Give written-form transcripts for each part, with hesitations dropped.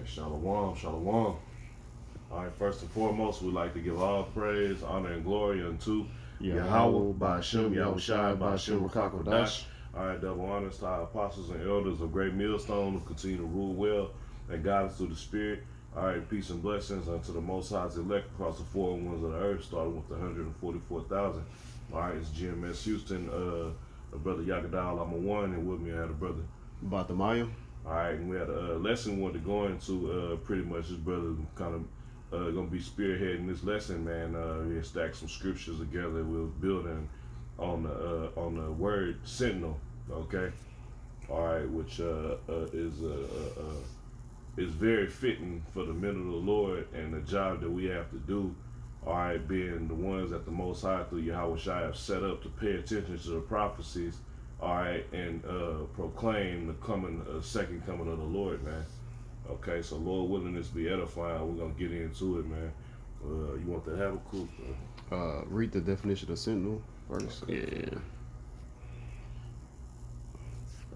Shalom, shalom. All right, first and foremost, we'd like to give all praise, honor, and glory unto Yahweh, Ba'ashem, Yahushai, Ba'ashem, Rakakodash. All right, double honors to our apostles and elders of Great Millstone who continue to rule well and guide us through the Spirit. All right, peace and blessings unto the Most High's elect across the four winds of the earth, starting with the 144,000. All right, it's GMS Houston, brother Yakadal, I'm a one, and with me I had a brother Batamaya. All right, and we had a lesson we wanted to go into. Pretty much, this brother kind of gonna be spearheading this lesson, man. He had stacked some scriptures together. We was building on the word Sentinel. Okay, all right, which is very fitting for the men of the Lord and the job that we have to do. All right, being the ones that the Most High through Yahweh Shai have set up to pay attention to the prophecies. All right, and proclaim the second coming of the Lord, man. Okay, so Lord willing, this be edifying. We're gonna get into it, man. You want to have a cool? Read the definition of sentinel first. Okay. Yeah.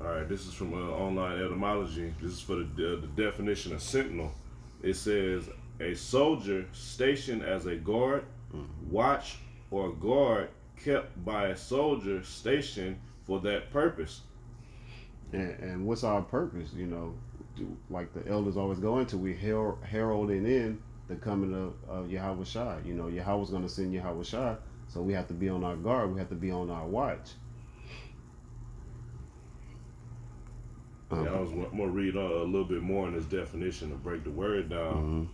All right, this is from online etymology. This is for the definition of sentinel. It says a soldier stationed as a guard, watch, or guard kept by a soldier stationed for that purpose. And what's our purpose? You know, like the elders always go into, we heralding in the coming of Yahweh Shai. You know, Yahweh's going to send Yahweh Shai, so we have to be on our guard. We have to be on our watch. Yeah, I was going to read a little bit more in this definition to break the word down.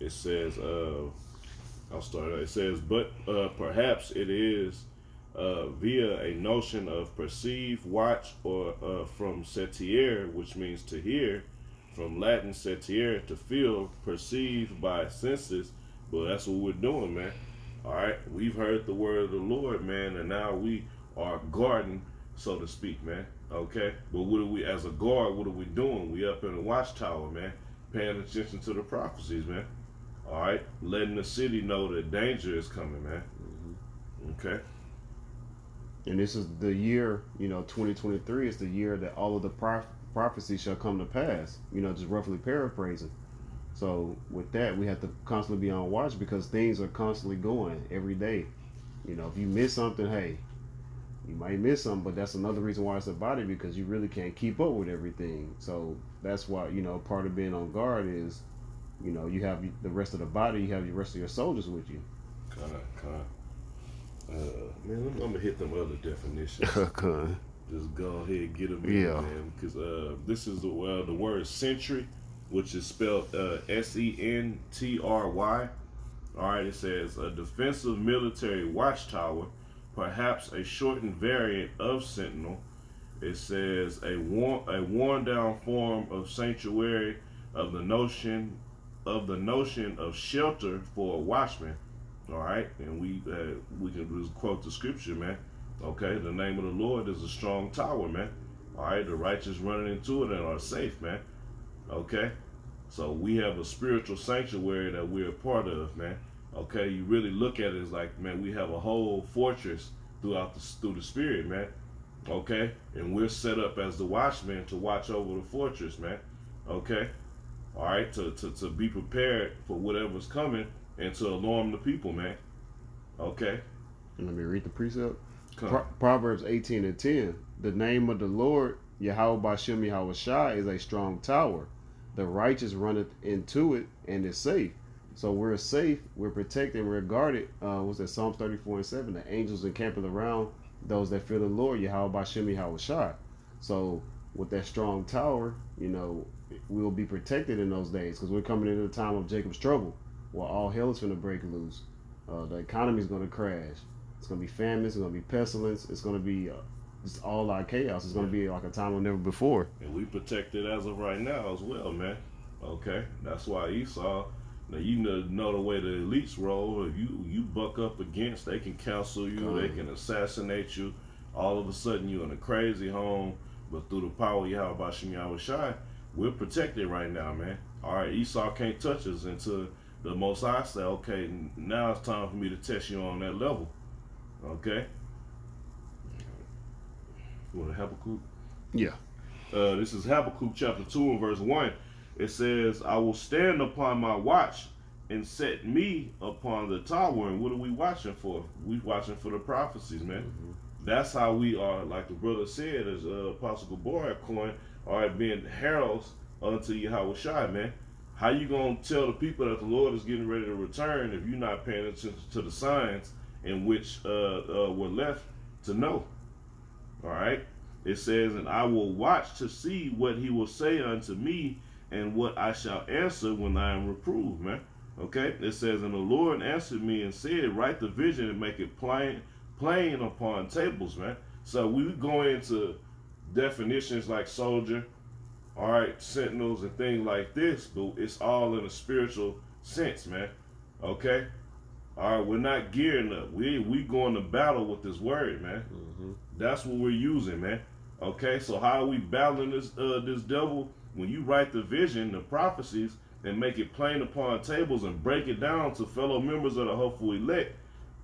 It says, I'll start. It says, but perhaps it is via a notion of perceive, watch, or from setiere, which means to hear, from Latin setiere, to feel, perceive by senses. Well, that's what we're doing, man. All right, we've heard the word of the Lord, man, and now we are guarding, so to speak, man. Okay, but what are we, as a guard, what are we doing? We up in the watchtower, man, paying attention to the prophecies, man. All right, letting the city know that danger is coming, man. Okay. And this is the year, 2023 is the year that all of the prophecies shall come to pass, just roughly paraphrasing. So with that, we have to constantly be on watch because things are constantly going every day. If you miss something, hey, you might miss something, but that's another reason why it's a body, because you really can't keep up with everything. So that's why, part of being on guard is, you have the rest of the body, you have the rest of your soldiers with you. Man, I'm gonna hit them other definitions. Just go ahead and get them in, man. Because this is the word sentry, which is spelled Sentry. All right, it says a defensive military watchtower, perhaps a shortened variant of sentinel. It says a worn down form of sanctuary of the notion of shelter for a watchman. All right, and we can just quote the scripture, man. Okay, the name of the Lord is a strong tower, man. All right, the righteous running into it and are safe, man. Okay, so we have a spiritual sanctuary that we're a part of, man. Okay, you really look at it as like, man, we have a whole fortress through the Spirit, man. Okay, and we're set up as the watchmen to watch over the fortress, man. Okay, all right, to be prepared for whatever's coming. And to alarm the people, man. Okay. Let me read the precept. Proverbs 18:10. The name of the Lord, Yahweh Ba'ashem Yahweh Shai, is a strong tower. The righteous runneth into it and is safe. So we're safe, we're protected, we're guarded. What's that? Psalms 34:7. The angels encamping around those that fear the Lord, Yahweh Ba'ashem Yahweh Shai. So with that strong tower, we'll be protected in those days because we're coming into the time of Jacob's trouble. Well, all hell is going to break loose. The economy is going to crash. It's going to be famine. It's going to be pestilence. It's going to be just all out chaos. It's going to be like a time of never before. And we protected as of right now as well, man. Okay, that's why Esau. Now you know the way the elites roll. If you buck up against, they can counsel you. They can assassinate you. All of a sudden, you're in a crazy home. But through the power of Yahweh Ba'ashem Yahweh Shai, we're protected right now, man. All right, Esau can't touch us until the Most High say, okay, now it's time for me to test you on that level. Okay? You want a Habakkuk? Yeah. This is Habakkuk chapter 2 and verse 1. It says, I will stand upon my watch and set me upon the tower. And what are we watching for? We watching for the prophecies, man. Mm-hmm. That's how we are, like the brother said, as Apostle Gabor coined, are being heralds unto Yahweh Shai, man. How you gonna tell the people that the Lord is getting ready to return if you're not paying attention to the signs in which were left to know? All right. It says, and I will watch to see what he will say unto me, and what I shall answer when I am reproved, man. Okay. It says, and the Lord answered me and said, write the vision and make it plain upon tables, man. So we go into definitions like soldier, all right, sentinels and things like this, but it's all in a spiritual sense, man. Okay. All right, we're not gearing up. We going to battle with this word, man. Mm-hmm. That's what we're using, man. Okay, so how are we battling this devil? When you write the vision, the prophecies, and make it plain upon tables and break it down to fellow members of the hopeful elect,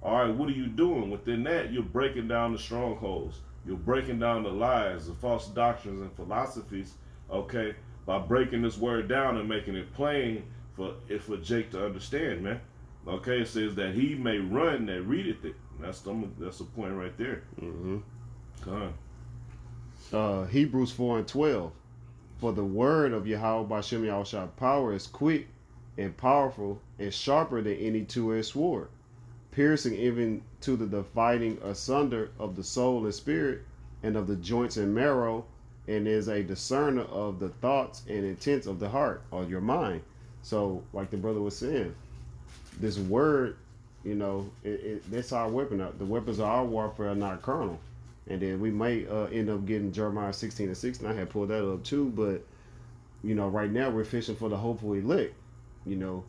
all right, what are you doing? Within that, you're breaking down the strongholds. You're breaking down the lies, the false doctrines and philosophies, okay, by breaking this word down and making it plain for Jake to understand, man. Okay, it says that he may run that readeth it. That's the point right there. Mm-hmm. Come on. Hebrews 4:12. For the word of Yahweh Bashem Yahushua power is quick and powerful and sharper than any two-edged sword, piercing even to the dividing asunder of the soul and spirit and of the joints and marrow, and is a discerner of the thoughts and intents of the heart or your mind. So, like the brother was saying, this word, you know, that's our weapon. The weapons of our warfare are not carnal. And then we may end up getting Jeremiah 16:16. I had pulled that up too, but you know, right now we're fishing for the hopeful elect. You know,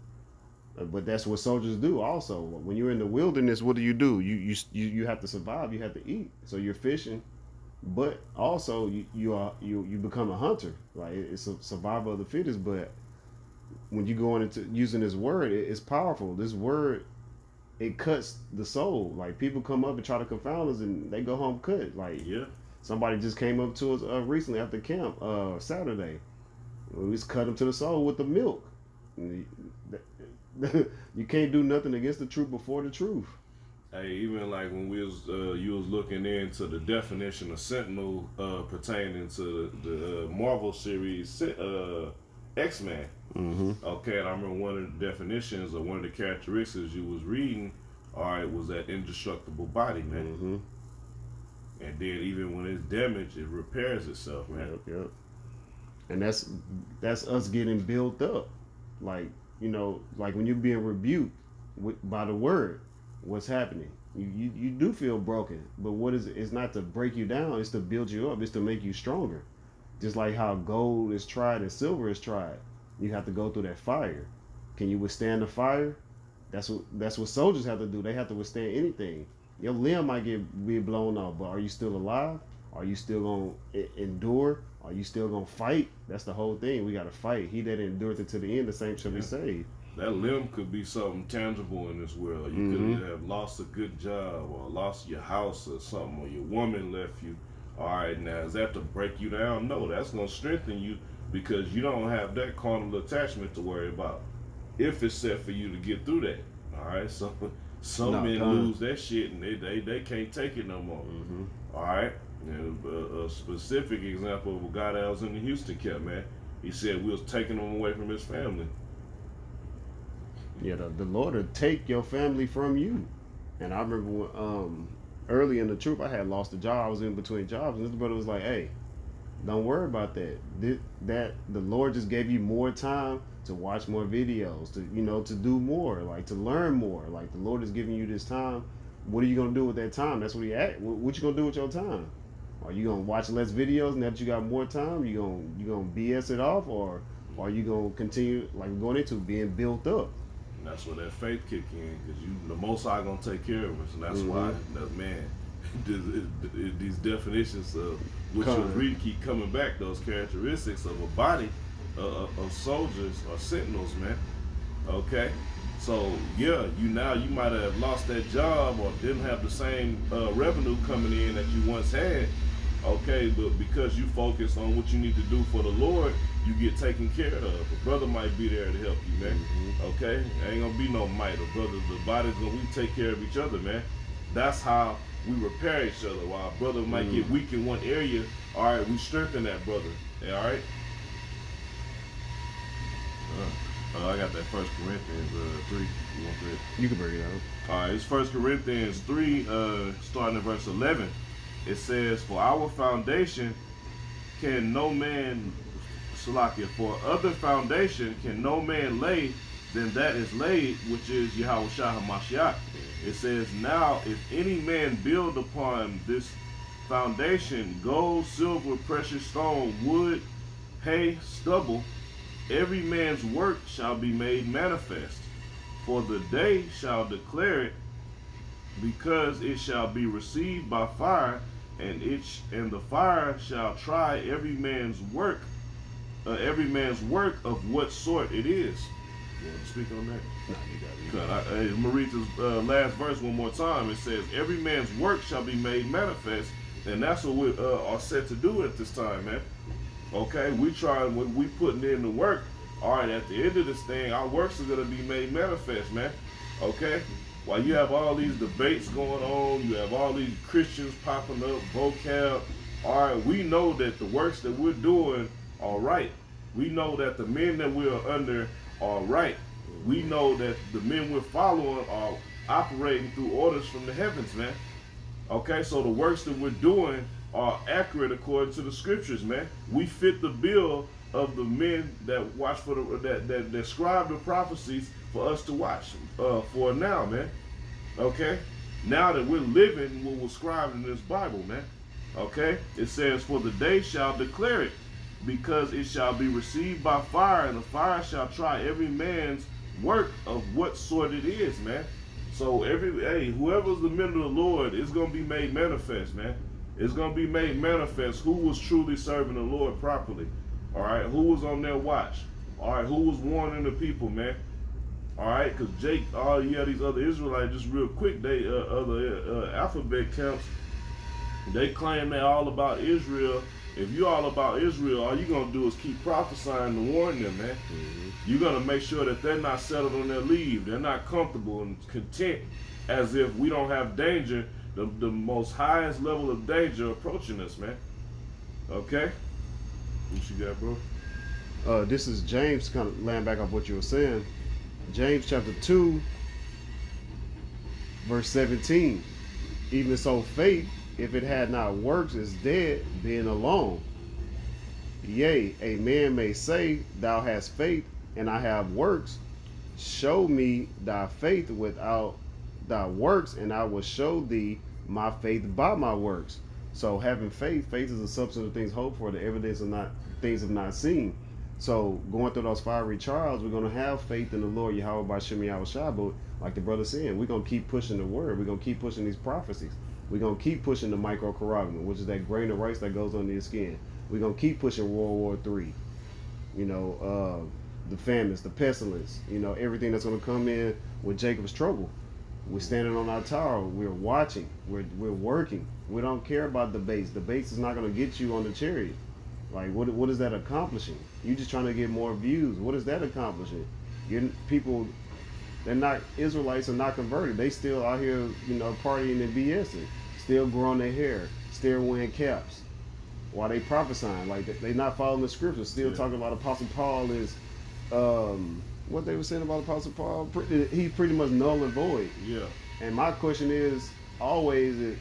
but that's what soldiers do. Also, when you're in the wilderness, what do? You have to survive. You have to eat. So you're fishing, but also you become a hunter. Like it's a survival of the fittest. But when you go into using this word, it's powerful. This word, it cuts the soul. Like people come up and try to confound us, and they go home cut. Like somebody just came up to us recently after camp Saturday. We just cut them to the soul with the milk. You can't do nothing against the truth before the truth. Hey, even like when we was you was looking into the definition of sentinel pertaining to the Marvel series X-Men. Mm-hmm. Okay, and I remember one of the definitions or one of the characteristics you was reading, all right, was that indestructible body, man. Mm-hmm. And then even when it's damaged, it repairs itself, man. Yep. And that's us getting built up. Like, you know, like when you're being rebuked by the word, what's happening? You do feel broken, but what is it? It's not to break you down, it's to build you up, it's to make you stronger. Just like how gold is tried and silver is tried. You have to go through that fire. Can you withstand the fire? That's what soldiers have to do. They have to withstand anything. Your limb might be blown off, but are you still alive? Are you still gonna endure? Are you still gonna fight? That's the whole thing. We gotta fight. He that endureth it to the end, the same shall be saved. That limb could be something tangible in this world. You could have lost a good job, or lost your house, or something, or your woman left you. All right, now is that to break you down? No, that's gonna strengthen you, because you don't have that carnal attachment to worry about if it's set for you to get through that. All right, so some men lose that shit and they can't take it no more. Mm-hmm. All right, and a specific example of a guy that was in the Houston camp, man. He said we was taking him away from his family. Yeah, the Lord will take your family from you. And I remember when, early in the troop, I had lost a job. I was in between jobs, and this brother was like, "Hey, don't worry about that. That the Lord just gave you more time to watch more videos, to do more, like to learn more. Like the Lord is giving you this time. What are you gonna do with that time?" That's what he asked. What you gonna do with your time? Are you gonna watch less videos now that you got more time? You gonna BS it off, or are you gonna continue like we're going into being built up? And that's where that faith kick in, because the Most High gonna take care of us, and that's why these definitions of which you'll read keep coming back. Those characteristics of a body of soldiers or sentinels, man. Okay, so yeah, you might have lost that job or didn't have the same revenue coming in that you once had. Okay, but because you focus on what you need to do for the Lord, you get taken care of. A brother might be there to help you, man. Okay? Ain't gonna be no might. A brother, the body's gonna we take care of each other, man. That's how we repair each other. While a brother might get weak in one area, all right, we strengthen that brother. Yeah, all right? I got that First Corinthians 3. You want that? You can bring it out. All right, it's First Corinthians 3, starting at verse 11. It says, "For our foundation can no man, Salakia, for other foundation can no man lay than that is laid, which is Yahweh Shah HaMashiach." It says, "Now if any man build upon this foundation gold, silver, precious stone, wood, hay, stubble, every man's work shall be made manifest. For the day shall declare it, because it shall be received by fire, and the fire shall try every man's work of what sort it is." You want to speak on that? No, you got it. I'm gonna read this last verse one more time. It says, "Every man's work shall be made manifest," and that's what we are set to do at this time, man. Okay, we putting in the work. All right, at the end of this thing, our works are gonna be made manifest, man. Okay. While you have all these debates going on, you have all these Christians popping up, vocab. All right, we know that the works that we're doing are right. We know that the men that we are under are right. We know that the men we're following are operating through orders from the heavens, man. Okay, so the works that we're doing are accurate according to the scriptures, man. We fit the bill of the men that watch for that scribe the prophecies for us to watch for now, man. Okay, now that we're living what was scribed in this Bible, man. Okay, it says, "For the day shall declare it, because it shall be received by fire, and the fire shall try every man's work of what sort it is," man. So whoever's the men of the Lord, it's gonna be made manifest, man. It's gonna be made manifest who was truly serving the Lord properly. All right, who was on their watch? All right, who was warning the people, man? All right, because these other Israelites, just real quick, they other alphabet camps, they claim they're all about Israel. If you all about Israel, all you're gonna do is keep prophesying and warn them, man. You're gonna make sure that they're not settled on their leave. They're not comfortable and content, as if we don't have danger, the most highest level of danger approaching us, man. Okay. What you got, bro? This is James, kind of laying back off what you were saying. James chapter 2, verse 17. "Even so, faith, if it had not works, is dead, being alone. Yea, a man may say, Thou hast faith, and I have works. Show me thy faith without thy works, and I will show thee my faith by my works." So having faith is a substance of things hoped for, the evidence of things have not seen. So going through those fiery trials, we're going to have faith in the Lord Yahweh by Shem Yahweh Shah. But like the brother said, we're going to keep pushing the word. We're going to keep pushing these prophecies. We're going to keep pushing the microcarotid, which is that grain of rice that goes under your skin. We're going to keep pushing World War III. The famines, the pestilence, everything that's going to come in with Jacob's trouble. We're standing on our tower. We're watching. We're working. We don't care about debates. Debates is not going to get you on the chariot. Like, what is that accomplishing? You're just trying to get more views. What is that accomplishing? People, they're not, Israelites are not converted. They still out here, partying and BSing. Still growing their hair. Still wearing caps. While they prophesying. Like, they not following the scriptures. Still talking about Apostle Paul is, what they were saying about Apostle Paul, he's pretty much null and void. Yeah. And my question is always,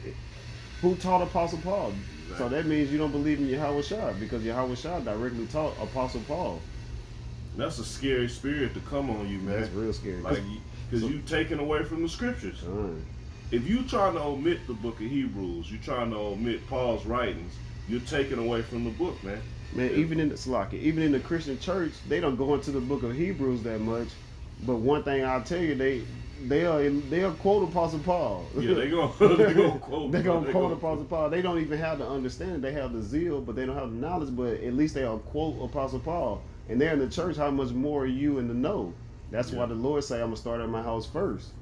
who taught Apostle Paul? Exactly. So that means you don't believe in Yahweh Shah, because Yahweh Shah directly taught Apostle Paul. That's a scary spirit to come on you, man. That's real scary. Like, because you taken away from the scriptures. If you trying to omit the book of Hebrews, you trying to omit Paul's writings, you're taking away from the book, man. Man, even in the Christian church, they don't go into the book of Hebrews that much. But one thing I'll tell you, they'll quote Apostle Paul. Yeah, they're gonna quote Apostle Paul. They don't even have the understanding. They have the zeal, but they don't have the knowledge. But at least they'll quote Apostle Paul. And they're in the church. How much more are you in the know? That's why the Lord say, "I'm gonna start at my house first."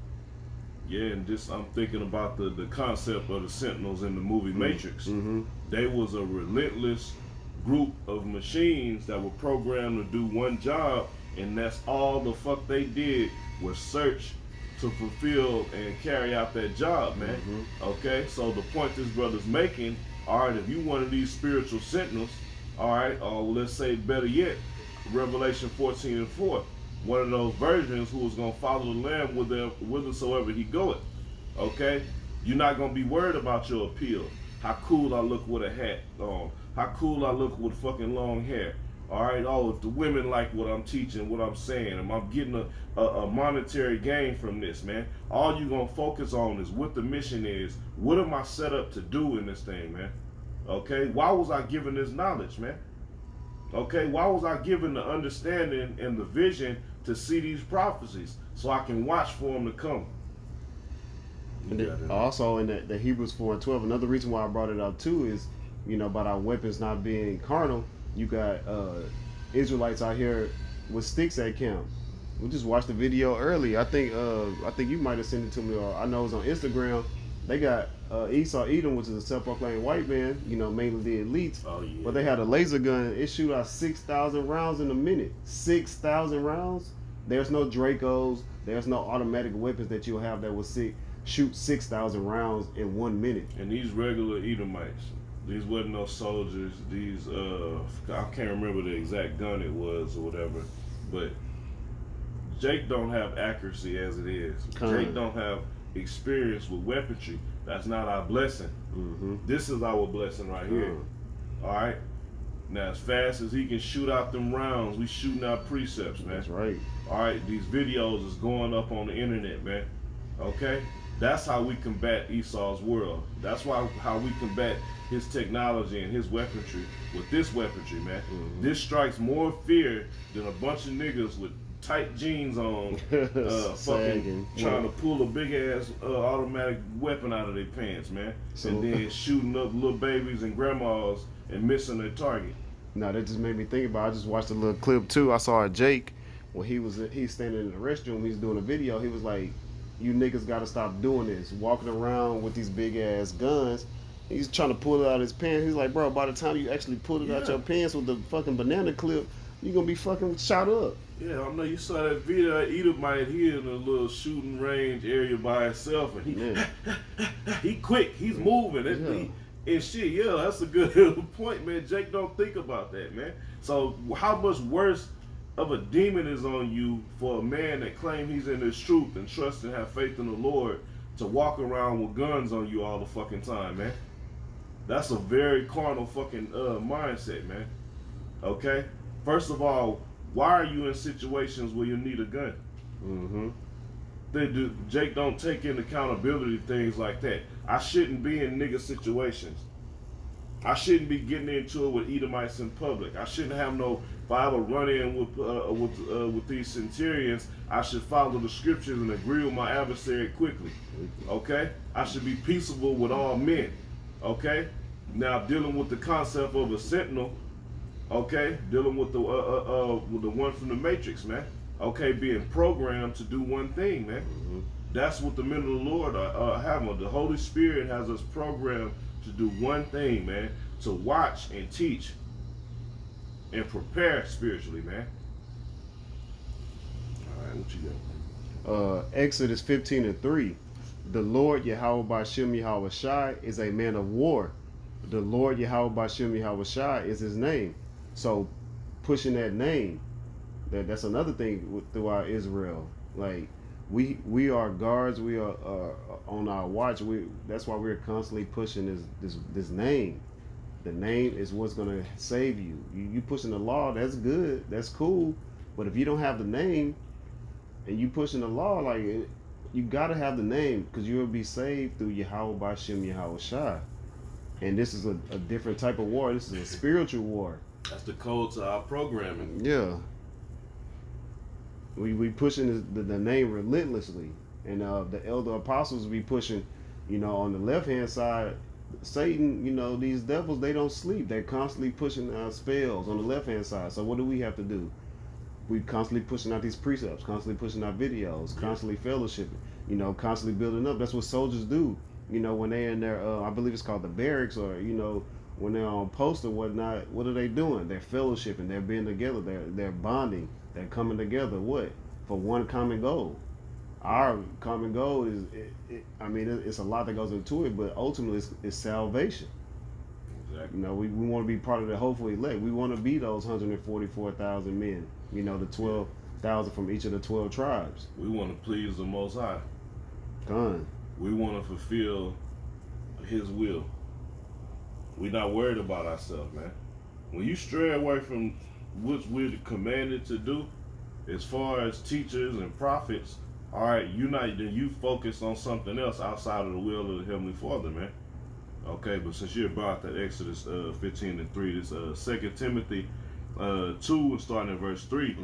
Yeah, and just I'm thinking about the concept of the Sentinels in the movie Matrix. Mm-hmm. They was a relentless group of machines that were programmed to do one job, and that's all the fuck they did was search to fulfill and carry out that job, man. Mm-hmm. Okay, so the point this brother's making, all right, if you one of these spiritual sentinels, all right, or let's say better yet, Revelation 14:4, one of those virgins who was gonna follow the Lamb whithersoever he goeth. Okay, you're not gonna be worried about your appeal. How cool I look with a hat on. How cool I look with fucking long hair. All right. Oh, if the women like what I'm teaching, what I'm saying, and I'm getting a monetary gain from this, man. All you gonna focus on is what the mission is. What am I set up to do in this thing, man? Okay. Why was I given this knowledge, man? Okay. Why was I given the understanding and the vision to see these prophecies so I can watch for them to come? And then also in the Hebrews 4:12, another reason why I brought it up too is, about our weapons not being carnal. You got Israelites out here with sticks at camp. We just watched the video earlier. I think you might have sent it to me, or I know it was on Instagram. They got Esau Edom, which is a self-proclaimed white man, mainly the elites. Oh, yeah. But they had a laser gun. It shoot out 6,000 rounds in a minute. 6,000 rounds. There's no Dracos. There's no automatic weapons that you'll have that will shoot 6,000 rounds in 1 minute. And these regular Edomites, these wasn't no soldiers. These I can't remember the exact gun it was or whatever, but Jake don't have accuracy as it is. Jake don't have experience with weaponry. That's not our blessing. Mm-hmm. This is our blessing right here. All right. Now, as fast as he can shoot out them rounds, we shooting out precepts, man. That's right. All right. These videos is going up on the internet, man. Okay. That's how we combat Esau's world. That's how we combat his technology and his weaponry with this weaponry, man. Mm-hmm. This strikes more fear than a bunch of niggas with tight jeans on, fucking trying to pull a big ass automatic weapon out of their pants, man, and then shooting up little babies and grandmas and missing their target. No, that just made me think about. I just watched a little clip too. I saw Jake when he's standing in the restroom. He's doing a video. He was like, "You niggas got to stop doing this. Walking around with these big ass guns." He's trying to pull it out of his pants. He's like, "Bro, by the time you actually pull it out your pants with the fucking banana clip, you're gonna be fucking shot up." Yeah, I know you saw that video. Edomite, he in a little shooting range area by himself, and he quick. He's moving. And shit, yeah, that's a good point, man. Jake don't think about that, man. So how much worse of a demon is on you for a man that claim he's in his truth and trust and have faith in the Lord to walk around with guns on you all the fucking time, man? That's a very carnal fucking mindset, man. Okay? First of all, why are you in situations where you need a gun? Mm-hmm. Jake don't take into accountability things like that. I shouldn't be in nigga situations. I shouldn't be getting into it with Edomites in public. I shouldn't have no Bible run-in with these centurions. I should follow the scriptures and agree with my adversary quickly. Okay? I should be peaceable with all men. Okay? Now dealing with the concept of a sentinel. Okay? Dealing with the one from the Matrix, man. Okay? Being programmed to do one thing, man. Mm-hmm. That's what the men of the Lord have. The Holy Spirit has us programmed to do one thing, man. To watch and teach and prepare spiritually, man. All right, what you got? Exodus 15:3. The Lord Yahweh Ba'Shem Yahweh Shai is a man of war. The Lord Yahweh Ba'Shem Yahweh Shai is his name. So pushing that name, that's another thing throughout Israel. Like we are guards. We are on our watch. That's why we're constantly pushing this name. The name is what's gonna save you. You pushing the law. That's good. That's cool. But if you don't have the name, and you pushing the law, like you gotta have the name, because you will be saved through Yahweh Ba'Shem Yahweh Shai. And this is a different type of war. This is a spiritual war. That's the code to our programming. Yeah. We pushing the name relentlessly, and the elder apostles be pushing, on the left hand side. Satan, these devils, they don't sleep. They're constantly pushing spells on the left hand side. So what do we have to do? We constantly pushing out these precepts, constantly pushing out videos, constantly fellowshipping. You know, constantly building up. That's what soldiers do. You know, when they're in their, I believe it's called the barracks, or you know, when they're on post or whatnot. What are they doing? They're fellowshipping. They're being together. They're bonding. They're coming together. What? For one common goal. Our common goal is, I mean, it's a lot that goes into it, but ultimately it's salvation. Exactly. You know, we want to be part of the hopeful elect. We want to be those 144,000 men. You know, the 12,000 from each of the 12 tribes. We want to please the Most High. Done. We want to fulfill His will. We're not worried about ourselves, man. When you stray away from what we're commanded to do, as far as teachers and prophets, all right, you focus on something else outside of the will of the Heavenly Father, man. Okay, but since you're about that Exodus 15:3, this 2 Timothy 2, starting at verse 3,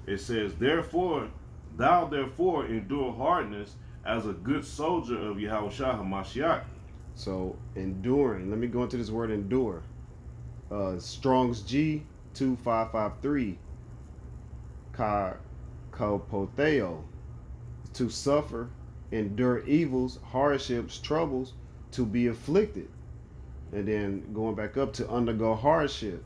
it says, thou therefore endure hardness as a good soldier of Yahushua HaMashiach. So enduring. Let me go into this word endure. Strong's G 2553. Kopotheo. To suffer, endure evils, hardships, troubles, to be afflicted. And then going back up to undergo hardship.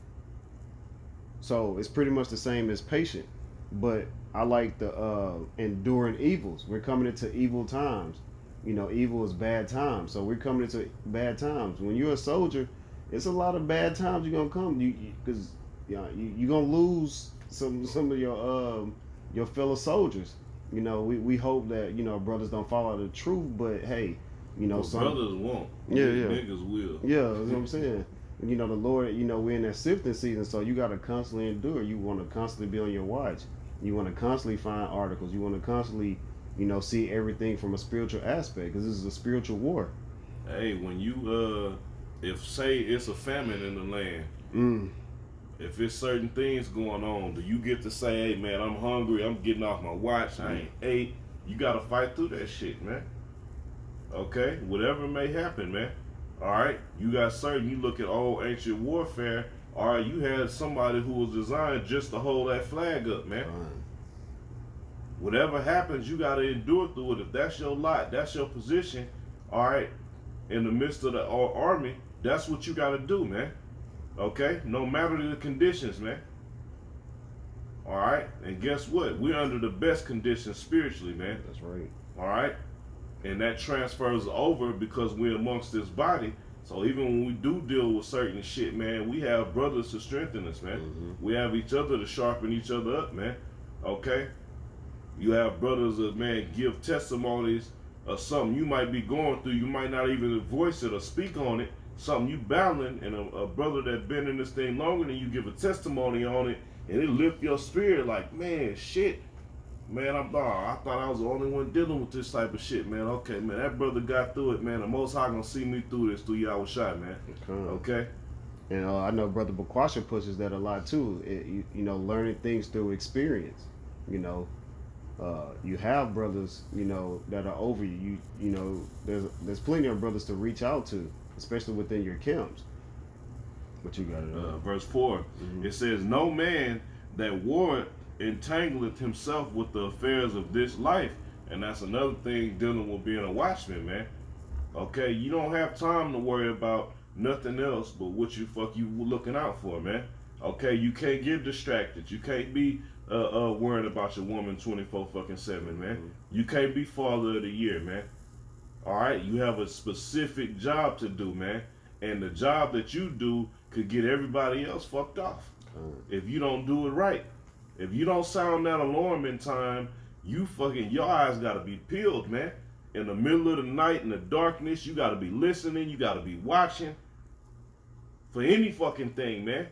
So it's pretty much the same as patient. But I like the enduring evils. We're coming into evil times. You know, evil is bad times. So we're coming into bad times. When you're a soldier, it's a lot of bad times you're gonna come. Because you're gonna lose some of your fellow soldiers. You know, we hope that, you know, brothers don't follow the truth, but hey, you know, some brothers won't. Niggas will. Yeah, that's what I'm saying. And, you know, the Lord, you know, we're in that sifting season, so you got to constantly endure. You want to constantly be on your watch. You want to constantly find articles. You want to constantly, you know, see everything from a spiritual aspect, because this is a spiritual war. Hey, when you, if say it's a famine in the land, if it's certain things going on, do you get to say, hey man, I'm hungry, I'm getting off my watch, I ain't ate? You gotta fight through that shit, man. Okay? Whatever may happen, man. Alright? You got certain, you look at old ancient warfare, alright, you had somebody who was designed just to hold that flag up, man. Whatever happens, you gotta endure through it. If that's your lot, that's your position, alright, in the midst of the army, that's what you gotta do, man. Okay? No matter the conditions, man. Alright? And guess what? We're under the best conditions spiritually, man. That's right. Alright? And that transfers over because we're amongst this body. So even when we do deal with certain shit, man, we have brothers to strengthen us, man. We have each other to sharpen each other up, man. Okay? You have brothers that, man, give testimonies of something you might be going through. You might not even voice it or speak on it. Something you battling, and a brother that been in this thing longer than you give a testimony on it, and it lift your spirit like, man, shit, man, I thought I was the only one dealing with this type of shit, man. Okay, man, that brother got through it, man. The Most High gonna see me through this, through Yahushua, man. Okay? And I know Brother Bakwasha pushes that a lot too. You know, learning things through experience. You know, you have brothers, you know, that are over you. You know, there's plenty of brothers to reach out to, especially within your camps. But you got it. Verse 4, it says, no man that warreth entangleth himself with the affairs of this life. And that's another thing dealing with being a watchman, man. Okay, you don't have time to worry about nothing else but what you looking out for, man. Okay, you can't get distracted. You can't be worrying about your woman 24/7, man. You can't be father of the year, man. All right, you have a specific job to do, man, and the job that you do could get everybody else fucked off if you don't do it right. If you don't sound that alarm in time, your eyes gotta be peeled, man. In the middle of the night, in the darkness, you gotta be listening. You gotta be watching for any fucking thing, man.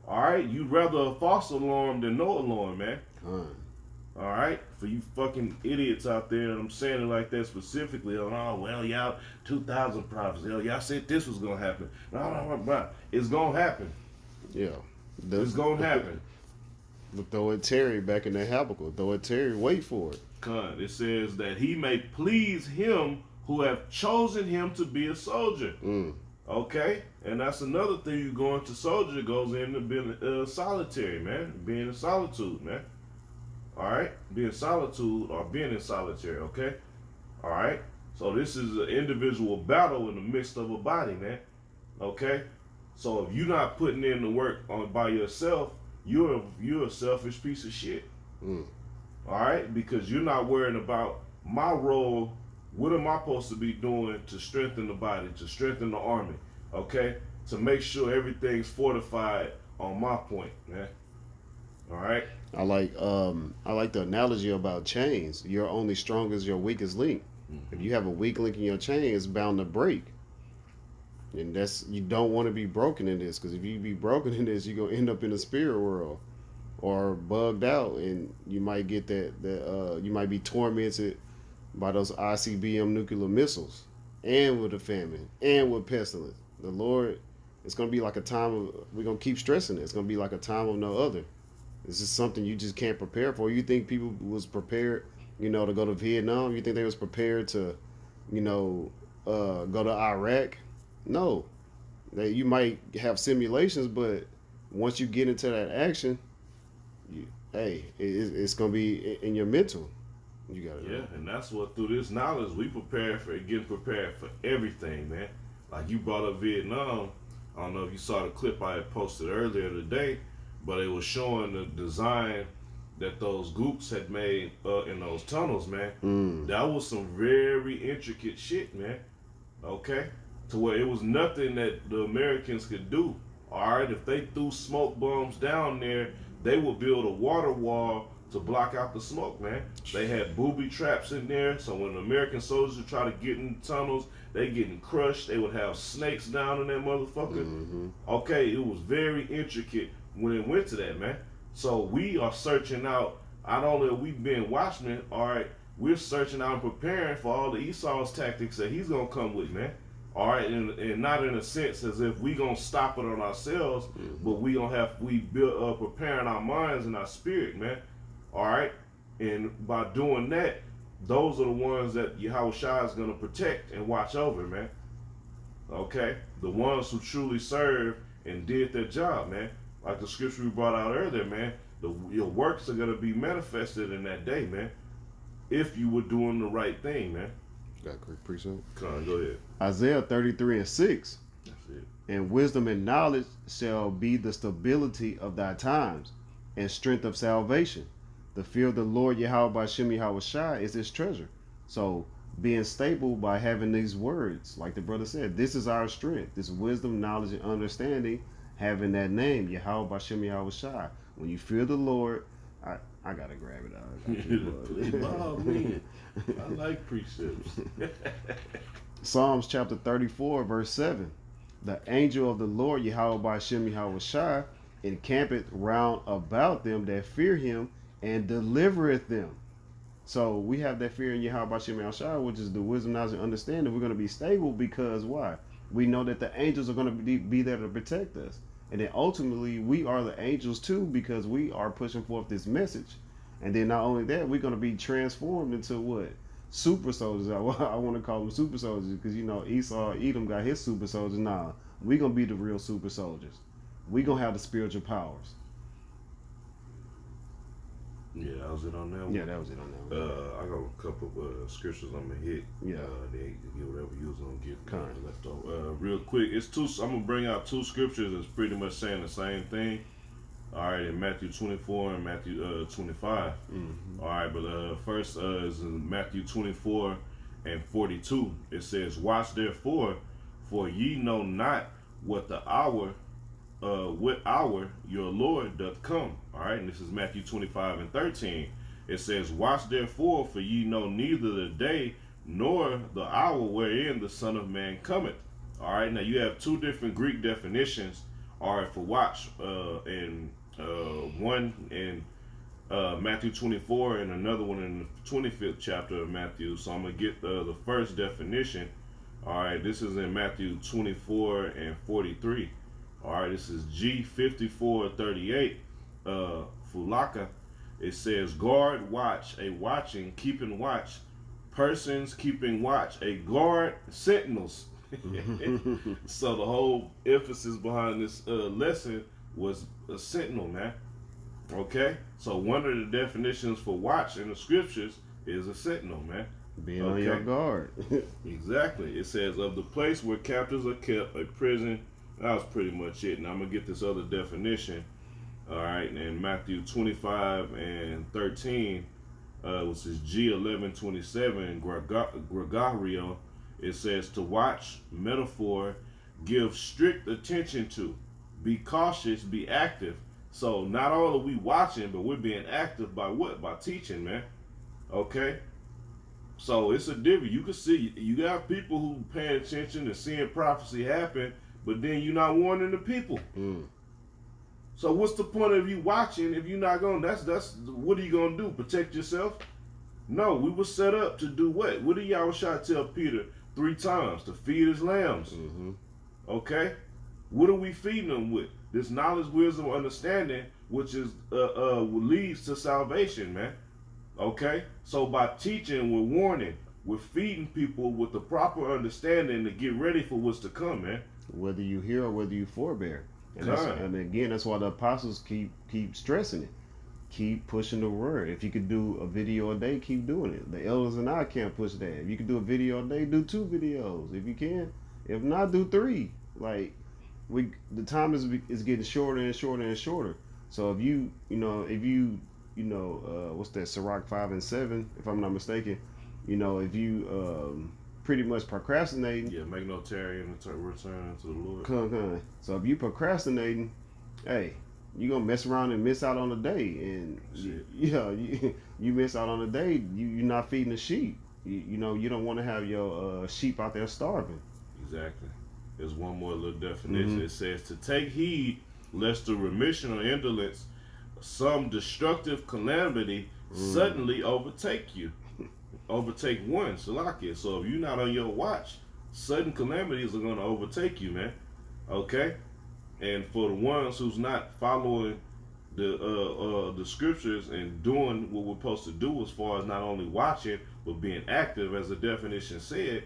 All right, you'd rather a false alarm than no alarm, man. All right, for you fucking idiots out there, and I'm saying it like that specifically. Oh well, y'all 2,000 prophets. Y'all said this was gonna happen. No, it's gonna happen. Yeah, it's gonna happen. But throw it Terry back in the Habakkuk. Throw it Terry. Wait for it. It says that he may please him who have chosen him to be a soldier. Okay, and that's another thing. You go into soldier goes into being solitary, man. Being in solitude, man. All right, be in solitude or being in solitary. Okay, all right. So this is an individual battle in the midst of a body, man. Okay, so if you're not putting in the work on by yourself, you're a selfish piece of shit. Mm. All right, because you're not worrying about my role. What am I supposed to be doing to strengthen the body, to strengthen the army? Okay, to make sure everything's fortified on my point, man. All right. I like the analogy about chains. You're only strong as your weakest link. If Mm-hmm. you have a weak link in your chain, it's bound to break. And that's you don't want to be broken in this, because if you be broken in this, you're gonna end up in the spirit world or bugged out, and you might get that you might be tormented by those ICBM nuclear missiles, and with a famine, and with pestilence. The Lord, it's gonna be like a time of we're gonna keep stressing it. It's gonna be like a time of no other. This is something you just can't prepare for. You think people was prepared, to go to Vietnam? You think they was prepared to, go to Iraq? No. You might have simulations, but once you get into that action, it's gonna be in your mental. You got it. Yeah, and that's what through this knowledge we prepare for getting prepared for everything, man. Like you brought up Vietnam. I don't know if you saw the clip I had posted earlier today, but it was showing the design that those goops had made in those tunnels, man. That was some very intricate shit, man. Okay, to where it was nothing that the Americans could do. All right, if they threw smoke bombs down there, they would build a water wall to block out the smoke, man. They had booby traps in there, so when American soldiers would try to get in tunnels, they getting crushed. They would have snakes down in that motherfucker. Mm-hmm. Okay, it was very intricate when it went to that, man. So we are searching out. Not only are we being watchmen, all right, we're searching out and preparing for all the Esau's tactics that he's gonna come with, man. All right, and not in a sense as if we gonna stop it on ourselves, but we build preparing our minds and our spirit, man. All right, and by doing that, those are the ones that Yahweh Shai is gonna protect and watch over, man. Okay, the ones who truly served and did their job, man. Like the scripture we brought out earlier, man. Your works are gonna be manifested in that day, man. If you were doing the right thing, man. Got a quick precept. Come on, go ahead. Isaiah 33:6. That's it. And wisdom and knowledge shall be the stability of thy times, and strength of salvation. The fear of the Lord Yahweh Bashem Yahweh Shai is his treasure. So being stable by having these words, like the brother said, this is our strength. This wisdom, knowledge, and understanding, having that name, Yahweh Bashem Yahweh Shai. When you fear the Lord, I gotta grab it out. Oh, man. I like precepts. Psalms chapter 34, verse 7. The angel of the Lord, Yahweh Bashem Yahweh Shai, encampeth round about them that fear him and delivereth them. So we have that fear in Yahweh Bashem Yahweh Shai, which is the wisdom, knowledge, and understanding. We're going to be stable because why? We know that the angels are going to be there to protect us. And then ultimately, we are the angels too, because we are pushing forth this message. And then not only that, we're going to be transformed into what? Super soldiers. I want to call them super soldiers because, Esau, Edom got his super soldiers. Nah, we're going to be the real super soldiers. We're going to have the spiritual powers. Yeah, that was it on that one. Yeah, that was it on that one. I got a couple of scriptures I'm gonna hit. Yeah. Then you can get whatever you was gonna get left over. Real quick, it's two. I'm gonna bring out two scriptures that's pretty much saying the same thing. All right, in Matthew 24 and Matthew 25. Mm-hmm. All right, but first is in Matthew 24 and 42. It says, "Watch therefore, for ye know not what hour your Lord doth come." All right, and this is Matthew 25 and 13. It says, "Watch therefore, for ye know neither the day nor the hour wherein the Son of Man cometh." All right, now you have two different Greek definitions. All right, for watch, and one in Matthew 24 and another one in the 25th chapter of Matthew. So I'm gonna get the first definition. All right, this is in Matthew 24 and 43. All right, this is G5438, Fulaka. It says, "Guard, watch, a watching, keeping watch, persons keeping watch, a guard, sentinels." So the whole emphasis behind this lesson was a sentinel, man. Okay? So one of the definitions for watch in the scriptures is a sentinel, man. Being on your guard. Exactly. It says, of the place where captives are kept, a prison. That was pretty much it. Now I'm going to get this other definition. All right. And Matthew 25 and 13, which is G11:27, Gregorio, it says to watch, metaphor, give strict attention to, be cautious, be active. So not all are we watching, but we're being active by what? By teaching, man. Okay? So it's a difference. You can see, you got people who paying attention and seeing prophecy happen, but then you're not warning the people. So what's the point of you watching if you're not going? That's what are you gonna do? Protect yourself? No, we were set up to do what? What did Yahushua tell Peter 3 times? To feed his lambs. Okay, what are we feeding them with? This knowledge, wisdom, understanding, which is leads to salvation, man. Okay, so by teaching, we're warning, we're feeding people with the proper understanding to get ready for what's to come, man. Whether you hear or whether you forbear, and again, that's why the apostles keep stressing it, keep pushing the word. If you could do a video a day, keep doing it. The elders and I can't push that. If you could do a video a day, do 2 videos. If you can, if not, do 3. Like the time is getting shorter and shorter and shorter. So if you what's that, Sirach 5 and 7, if I'm not mistaken, if you pretty much procrastinating. Yeah, make no tarry and return to the Lord. So if you procrastinating, hey, you gonna mess around and miss out on the day, and you miss out on the day. You're not feeding the sheep. You don't want to have your sheep out there starving. Exactly. There's one more little definition. It says to take heed lest the remission or indolence, some destructive calamity suddenly overtake you. Overtake one, Salakia. So if you're not on your watch, sudden calamities are going to overtake you, man. Okay? And for the ones who's not following the scriptures and doing what we're supposed to do as far as not only watching, but being active, as the definition said,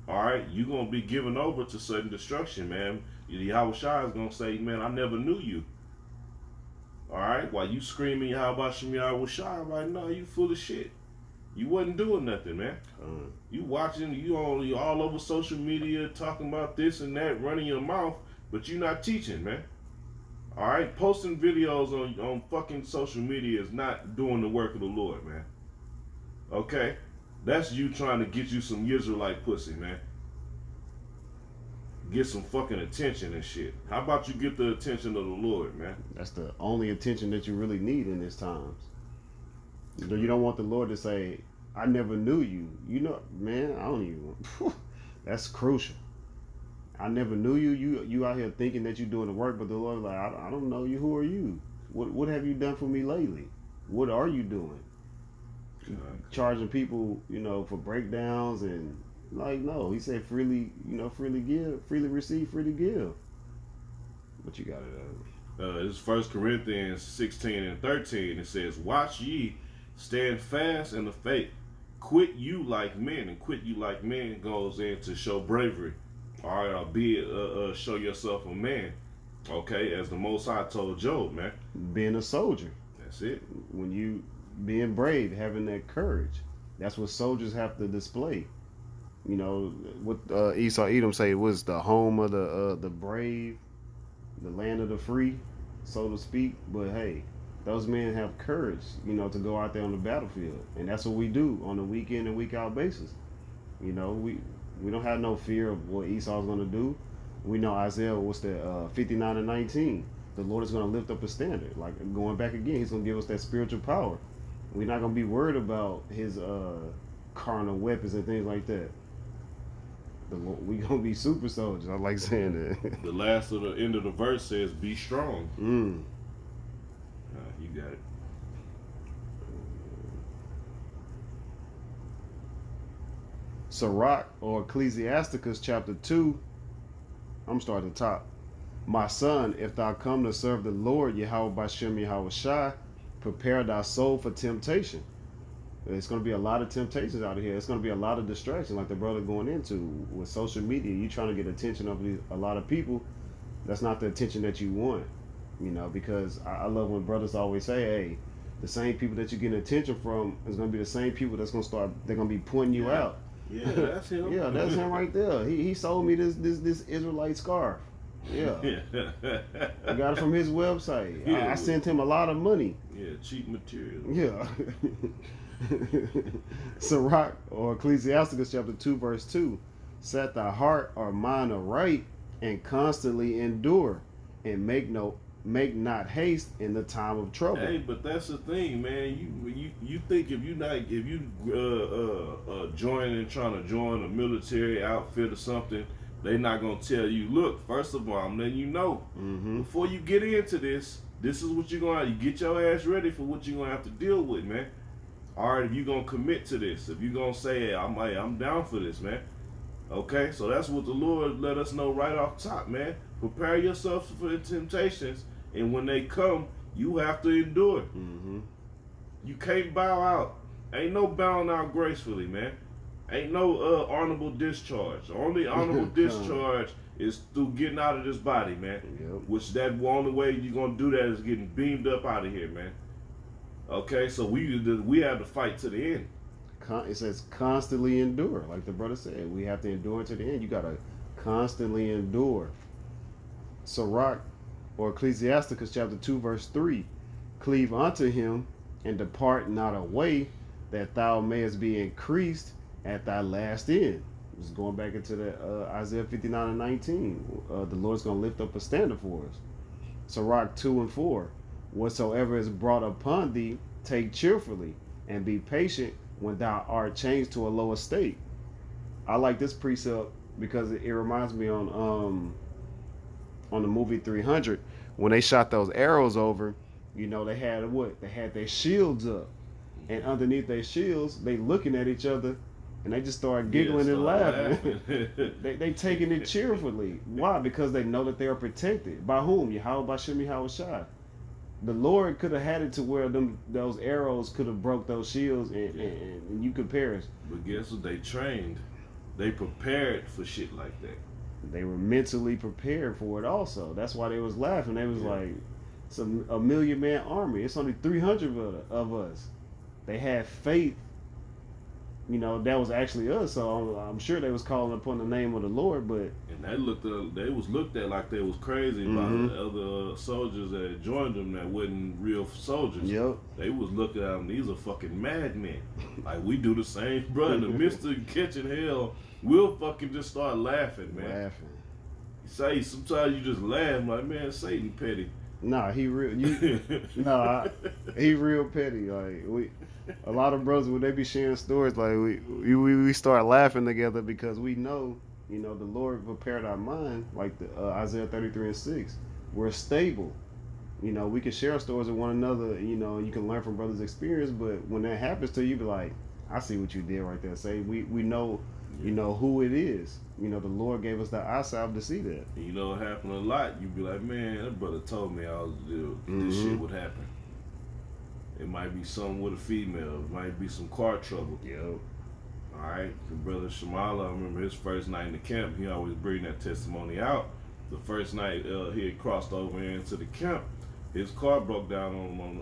all right, you're going to be given over to sudden destruction, man. Yahushua is going to say, man, I never knew you. All right? While you screaming, how about Shem Yahushua? Right now, you full of shit. You wasn't doing nothing, man. You watching, you all over social media talking about this and that, running your mouth, but you not teaching, man. All right? Posting videos on fucking social media is not doing the work of the Lord, man. Okay? That's you trying to get you some Israelite pussy, man. Get some fucking attention and shit. How about you get the attention of the Lord, man? That's the only attention that you really need in these times. You don't want the Lord to say, I never knew you. Man, I don't even. That's crucial. I never knew you. You out here thinking that you're doing the work, but the Lord's like, I don't know you. Who are you? What have you done for me lately? What are you doing? Charging people, for breakdowns and no. He said freely, freely give, freely receive, freely give. What you got it? This is 1 Corinthians 16 and 13. It says, watch ye, stand fast in the faith. Quit you like men, and quit you like men goes in to show bravery. All right, albeit show yourself a man. Okay, as the Most High told Job, man. Being a soldier. That's it. When you being brave, having that courage. That's what soldiers have to display. What Esau Edom say, it was the home of the brave, the land of the free, so to speak. But hey, those men have courage, to go out there on the battlefield, and that's what we do on a week in and week out basis. We don't have no fear of what Esau's going to do. We know Isaiah, 59 and 19. The Lord is going to lift up a standard. Like going back again, He's going to give us that spiritual power. We're not going to be worried about His carnal weapons and things like that. We going to be super soldiers. I like saying that. The last of the end of the verse says, be strong. You got it. Sirach or Ecclesiasticus chapter 2. I'm starting at the top. My son, if thou come to serve the Lord, Yahweh Bashem Yahweh Shai, prepare thy soul for temptation. It's going to be a lot of temptations out of here. It's going to be a lot of distractions, like the brother going into with social media. You trying to get attention of a lot of people. That's not the attention that you want. You know, because I love when brothers always say, hey, the same people that you're getting attention from is going to be the same people that's going to start, they're going to be pointing you out. Yeah, that's him. Yeah, that's him right there. He sold me this Israelite scarf. Yeah. I got it from his website. I sent him a lot of money. Yeah, cheap material. Yeah. Sirach, or Ecclesiasticus chapter 2, verse 2. Set thy heart or mind aright and constantly endure, and make not haste in the time of trouble. Hey, but that's the thing, man. You think if you join and trying to join a military outfit or something, they're not gonna tell you, look, first of all, I'm letting you know, before you get into this is what you're gonna have. You get your ass ready for what you're gonna have to deal with, man. All right, if you're gonna commit to this, if you're gonna say, hey, I'm down for this, man. Okay, so that's what the Lord let us know right off top, man. Prepare yourself for the temptations, and when they come, you have to endure. You can't bow out. Ain't no bowing out gracefully, man. Ain't no honorable discharge. The only honorable discharge is through getting out of this body, man. Yep. Which that only way you're gonna do that is getting beamed up out of here, man. Okay, so we have to fight to the end. It says constantly endure, like the brother said. We have to endure to the end. You gotta constantly endure. Sirach, or Ecclesiasticus chapter 2, verse 3. Cleave unto him and depart not away, that thou mayest be increased at thy last end. Just going back into the Isaiah 59 and 19. The Lord's going to lift up a standard for us. Sirach 2 and 4. Whatsoever is brought upon thee, take cheerfully, and be patient when thou art changed to a lower state. I like this precept because it reminds me on the movie 300, when they shot those arrows over, you know, they had their shields up, and underneath their shields, they looking at each other, and they just start giggling and laughing. they taking it cheerfully. Why? Because they know that they are protected. By whom? Yahweh Bashim Yahushua. The Lord could have had it to where those arrows could have broke those shields, and you could perish. But guess what? They trained. They prepared for shit like that. They were mentally prepared for it also. That's why they was laughing. They was like, it's a 1,000,000-man army. It's only 300 of us. They had faith. You know, that was actually us. So I'm sure they was calling upon the name of the Lord, but and they was looked at like they was crazy by the other soldiers that joined them that wasn't real soldiers. Yep. They was looking at them. These are fucking madmen. Like we do the same, bro. In the midst of catching hell, we'll fucking just start laughing, man. Laughing. Say sometimes you just laugh like, man, Satan petty. Nah, he real. He real petty. Like a lot of brothers when they be sharing stories, like we start laughing together because we know, you know, the Lord prepared our mind, like the Isaiah 33 and 6. We're stable. You know, we can share stories with one another. You know, you can learn from brothers' experience. But when that happens to you, be like, I see what you did right there. Say we know. You know who it is. You know, the Lord gave us the eyesight to see that. And you know it happened a lot. You be like, man, that brother told me this shit would happen. It might be something with a female. It might be some car trouble. Yep. All right. The brother Shamala, I remember his first night in the camp. He always bring that testimony out. The first night he had crossed over into the camp, his car broke down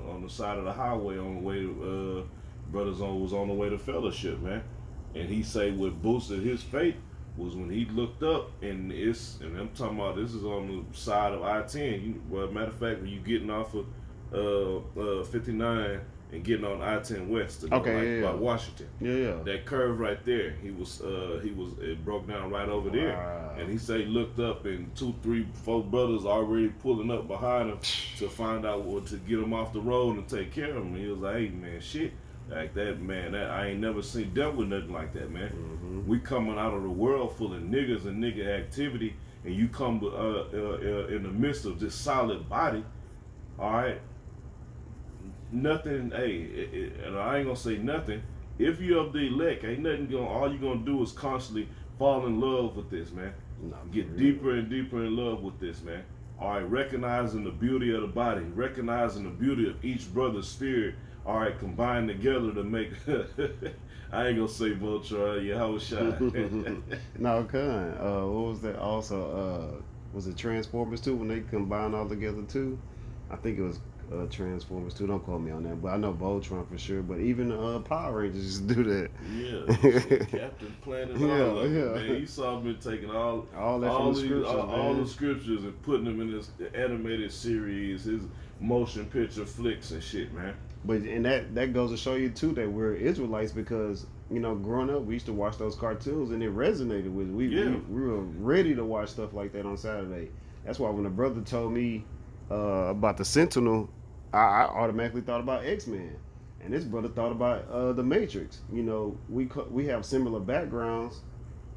on the side of the highway on the way to was on the way to fellowship, man. And he say what boosted his faith was when he looked up, and I'm talking about this is on the side of I-10. Matter of fact, when you getting off of 59 and getting on I-10 West to go by Washington. Yeah. That curve right there, it broke down right over there. Wow. And he say looked up, and 2, 3, 4 brothers already pulling up behind him to find out what to get him off the road and take care of him. And he was like, hey man, shit. Like that, man, I ain't never dealt with nothing like that, man. We coming out of the world full of niggas and nigga activity, and you come in the midst of this solid body, all right? Nothing, and I ain't gonna say nothing. If you're of the elect, ain't nothing all you gonna do is constantly fall in love with this, man. Get deeper and deeper in love with this, man. All right, recognizing the beauty of the body, recognizing the beauty of each brother's spirit. All right, combined together to make. I ain't gonna say Voltron, Yahushua. No, what was that? Also, was it Transformers too when they combine all together too? I think it was Transformers too. Don't quote me on that, but I know Voltron for sure. But even Power Rangers used to do that. Yeah, shit, Captain Planet, all of them, man. Yeah. You saw me taking all That from the scriptures, all the scriptures and putting them in this animated series, his motion picture flicks and shit, man. But and that goes to show you too that we're Israelites because growing up we used to watch those cartoons and it resonated with us. We were ready to watch stuff like that on Saturday. That's why when a brother told me about the Sentinel, I automatically thought about X-Men, and this brother thought about the Matrix. We have similar backgrounds,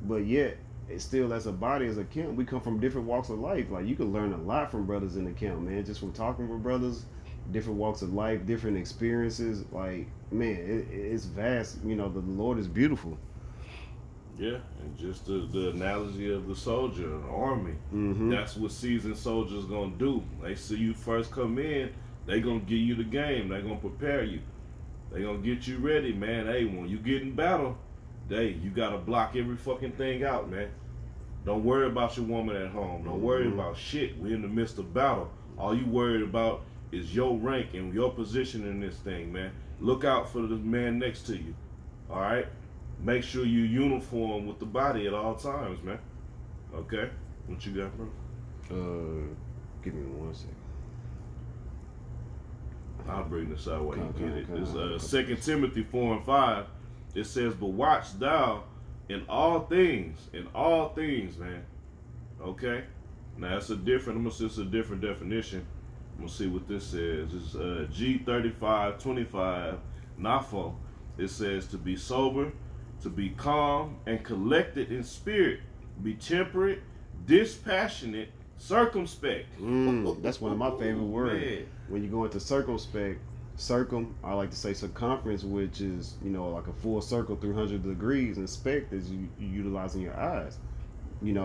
but yet it's still as a body, as a camp, we come from different walks of life. Like you can learn a lot from brothers in the camp, man, just from talking with brothers, different walks of life, different experiences. Like, man, it's vast. The Lord is beautiful. Yeah, and just the analogy of the soldier, the army. Mm-hmm. That's what seasoned soldiers gonna do. They see you first come in, they gonna give you the game. They gonna prepare you. They gonna get you ready, man. Hey, when you get in battle, you gotta block every fucking thing out, man. Don't worry about your woman at home. Don't worry about shit. We're in the midst of battle. All you worried about is your rank and your position in this thing, man. Look out for the man next to you. All right? Make sure you uniform with the body at all times, man. Okay? What you got, bro? Give me 1 second. I'll bring this out while you get it. It's 2 Timothy 4:5. It says, "But watch thou in all things, man." Okay? Now it's a different definition. I'm gonna see what this says. It's G3525 NAFO. It says to be sober, to be calm and collected in spirit, be temperate, dispassionate, circumspect. That's one of my favorite words. Man. When you go into circumspect, I like to say circumference, which is like a full circle 300 degrees, and spect is you utilizing your eyes. Growing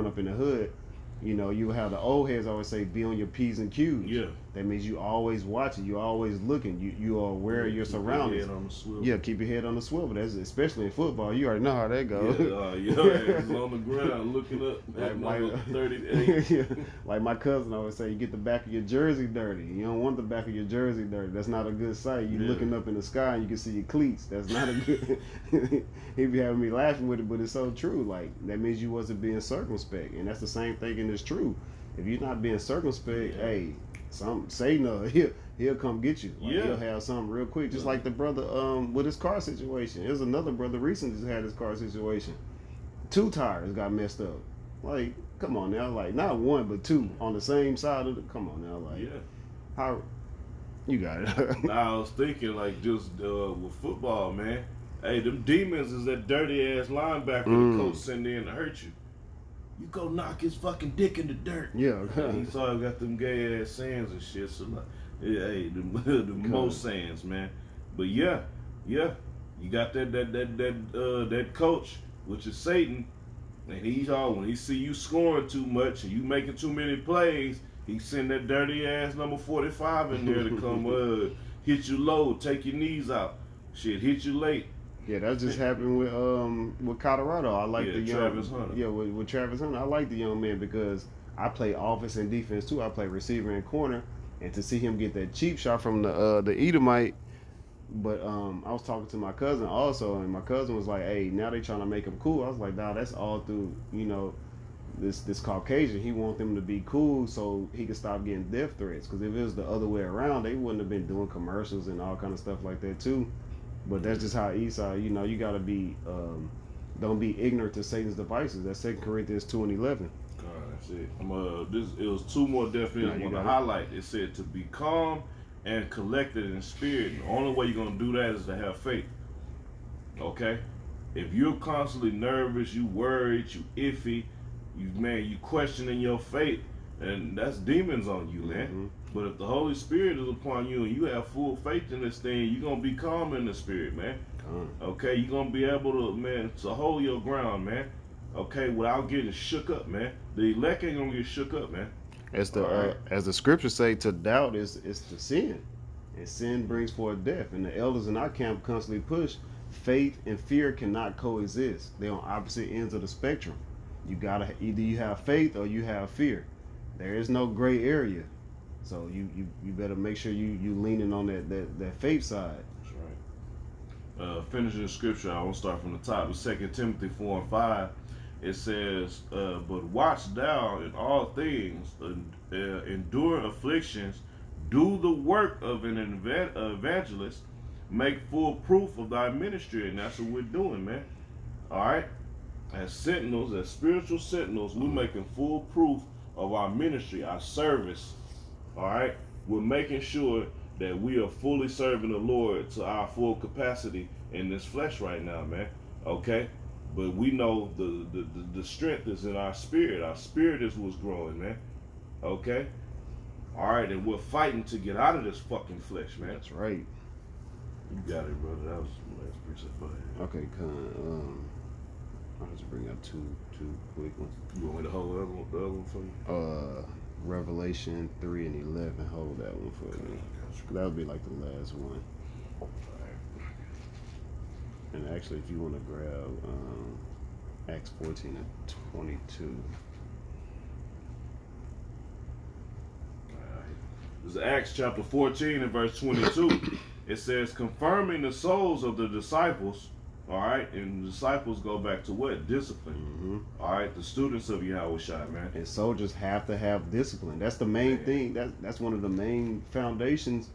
up in the hood, you have the old heads always say, be on your P's and Q's. Yeah. That means you always watching, you always looking, you are aware of your surroundings. Keep your head on the swivel. Yeah, keep your head on the swivel. That's especially in football. You already know how that goes. Yeah, on the ground looking up at number 38. Yeah. Like my cousin always say, you get the back of your jersey dirty. You don't want the back of your jersey dirty. That's not a good sight. You looking up in the sky and you can see your cleats. That's not a good. He be having me laughing with it, but it's so true. Like that means you wasn't being circumspect, and that's the same thing in this truth. If you're not being circumspect, hey, Satan, he'll come get you. Like, he'll have something real quick. Just like the brother with his car situation. There's another brother recently just had his car situation. 2 tires got messed up. Like, come on now. Like, not 1, but 2 on the same side of the. Come on now. Like, how you got it? Now I was thinking like just with football, man. Hey, them demons is that dirty ass linebacker the coach sent in to hurt you. You go knock his fucking dick in the dirt. Yeah. He saw he got them gay ass sands and shit. So like, hey, the most sands, man. But yeah, you got that coach, which is Satan, and when he see you scoring too much and you making too many plays, he send that dirty ass number 45 in there to come hit you low, take your knees out, shit, hit you late. Yeah, that just happened with Colorado. I like the young Travis Hunter. Yeah, with Travis Hunter, I like the young man because I play offense and defense too. I play receiver and corner, and to see him get that cheap shot from the Edomite. But I was talking to my cousin also, and my cousin was like, "Hey, now they trying to make him cool." I was like, "Nah, that's all through this Caucasian. He want them to be cool so he could stop getting death threats. Because if it was the other way around, they wouldn't have been doing commercials and all kind of stuff like that too." But that's just how Esau, you got to be, don't be ignorant to Satan's devices. That's 2 Corinthians 2:11. That's it. It was 2 more definitions. I want to highlight. It said to be calm and collected in spirit. The only way you're going to do that is to have faith. Okay? If you're constantly nervous, you worried, you iffy, you questioning your faith, and that's demons on you, man. Mm-hmm. But if the Holy Spirit is upon you and you have full faith in this thing, you're going to be calm in the spirit, man. Okay? You're going to be able to hold your ground, man. Okay? Without getting shook up, man. The elect ain't going to get shook up, man. As the scriptures say, to doubt is to sin. And sin brings forth death. And the elders in our camp constantly push, faith and fear cannot coexist. They're on opposite ends of the spectrum. You gotta either you have faith or you have fear. There is no gray area. So you better make sure you leaning on that faith side. That's right. Finishing the scripture, I want to start from the top. It's 2 Timothy 4 and 5. It says, but watch thou in all things, endure afflictions, do the work of an evangelist, make full proof of thy ministry. And that's what we're doing, man. All right? As sentinels, as spiritual sentinels, we're making full proof of our ministry, our service. All right? We're making sure that we are fully serving the Lord to our full capacity in this flesh right now, man. Okay? But we know the strength is in our spirit. Our spirit is what's growing, man. Okay? All right, and we're fighting to get out of this fucking flesh, man. That's right. You got it, brother. That was the last precept. Go ahead. Okay, I'll just bring up two quick ones. You want me to hold the other one for you? Revelation 3 and 11. Hold that one for me. That would be like the last one. And actually, if you want to grab Acts 14 and 22. This is Acts chapter 14 and verse 22. It says, confirming the souls of the disciples. All right, and the disciples go back to what? Discipline. Mm-hmm. All right, the students of Yahweh Shai, man. And soldiers have to have discipline. That's the main thing. That's one of the main foundations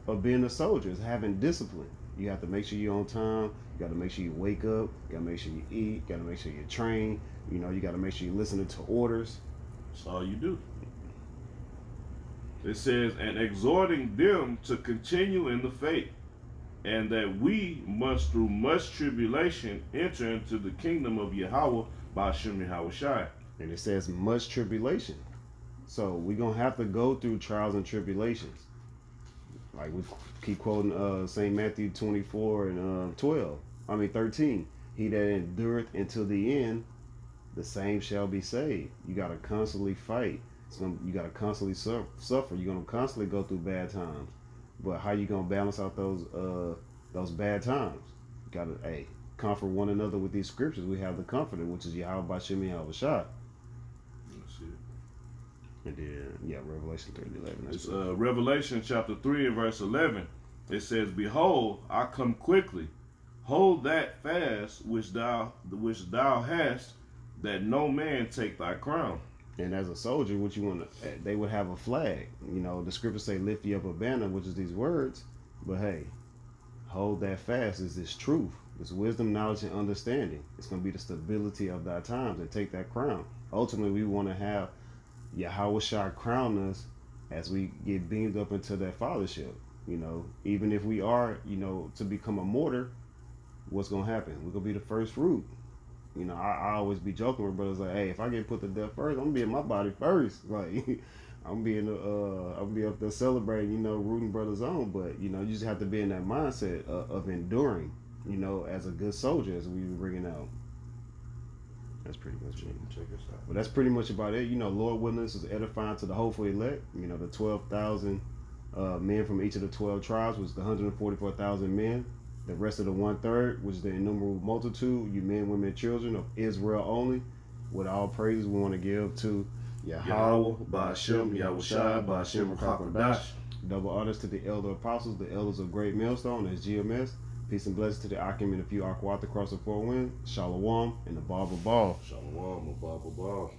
of being a soldier, is having discipline. You have to make sure you're on time. You got to make sure you wake up. You got to make sure you eat. You got to make sure you train. You know, you got to make sure you're listening to orders. That's all you do. It says, and exhorting them to continue in the faith, and that we must through much tribulation enter into the kingdom of Yahweh by Hashem Yahweh Shai. And it says much tribulation. So we're going to have to go through trials and tribulations. Like we keep quoting St. Matthew 24 and 13. He that endureth until the end, the same shall be saved. You got to constantly fight. You got to constantly suffer. You're going to constantly go through bad times. But how you going to balance out those bad times? You got to, comfort one another with these scriptures. We have the comforter, which is Yahweh Bashem Yahweh Shai. That's it. And then, Revelation 3 and 11. It's Revelation chapter 3 and verse 11. It says, behold, I come quickly. Hold that fast which thou hast, that no man take thy crown. And as a soldier, what you want to, they would have a flag. You know, the scriptures say, lift ye up a banner, which is these words. But hey, hold that fast is this truth. It's wisdom, knowledge, and understanding. It's going to be the stability of thy times, and take that crown. Ultimately, we want to have Yahweh Shai crown us as we get beamed up into that fathership. You know, even if we are, to become a martyr, what's going to happen? We're going to be the first fruit. You know, I always be joking with brothers like, hey, if I get put to death first, I'm gonna be in my body first. Like, I'm be up there celebrating, rooting brothers on. But you just have to be in that mindset of enduring, as a good soldier, as we were bringing out. That's pretty much it. Check us out. But that's pretty much about it. Lord willing, this is edifying to the hopeful elect. The 12,000 men from each of the 12 tribes was the 144,000 men. The rest of the 1/3, which is the innumerable multitude, you men, women, children of Israel only, with all praises we want to give to Yahweh, Ba'ashem, Yahweh Shai, Ba'ashem, Rakakadash. Double honors to the elder apostles, the elders of Great Millstone, as GMS. Peace and blessings to the Akim and a few Aquat across the four winds. Shalom and the Baba Ball. Shalom, the Baba Ball.